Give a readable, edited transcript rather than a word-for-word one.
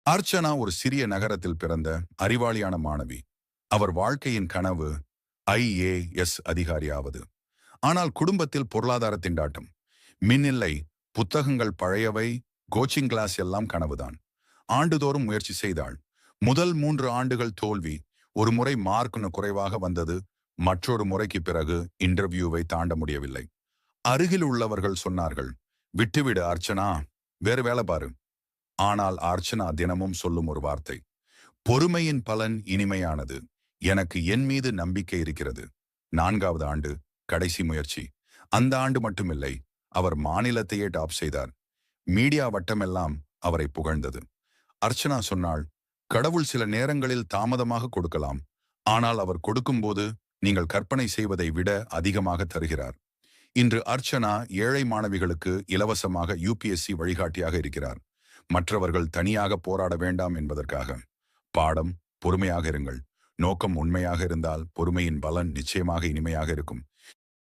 அர்ச்சனா ஒரு சிறிய நகரத்தில் பிறந்த அறிவாளியான மாணவி. அவர் வாழ்க்கையின் கனவு IAS அதிகாரியாவது. ஆனால் குடும்பத்தில் பொருளாதார திண்டாட்டம். மின்னில்லை, புத்தகங்கள் பழையவை, கோச்சிங் கிளாஸ் எல்லாம் கனவுதான். ஆண்டுதோறும் முயற்சி செய்தாள். முதல் 3 ஆண்டுகள் தோல்வி. ஒரு முறை மார்க் குறைவாக வந்தது. மற்றொரு முறைக்கு பிறகு இன்டர்வியூவை தாண்ட முடியவில்லை. அருகில் உள்ளவர்கள் சொன்னார்கள், விட்டுவிடு அர்ச்சனா, வேறு வேலை பாரு. ஆனால் அர்ச்சனா தினமும் சொல்லும் ஒரு வார்த்தை, பொறுமையின் பலன் இனிமையானது. எனக்கு என் மீது நம்பிக்கை இருக்கிறது. 4வது ஆண்டு, கடைசி முயற்சி. அந்த ஆண்டு மட்டுமில்லை, அவர் மாநிலத்தையே டாப் செய்தார். மீடியா வட்டமெல்லாம் அவரை புகழ்ந்தது. அர்ச்சனா சொன்னாள், கடவுள் சில நேரங்களில் தாமதமாக கொடுக்கலாம். ஆனால் அவர் கொடுக்கும்போது நீங்கள் கற்பனை செய்வதை விட அதிகமாக தருகிறார். இன்று அர்ச்சனா ஏழை மாணவிகளுக்கு இலவசமாக UPSC வழிகாட்டியாக இருக்கிறார். மற்றவர்கள் தனியாக போராட வேண்டாம் என்பதற்காக. பாடம், பொறுமையாக இருங்கள். நோக்கம் உண்மையாக இருந்தால் பொறுமையின் பலன் நிச்சயமாக இனிமையாக இருக்கும்.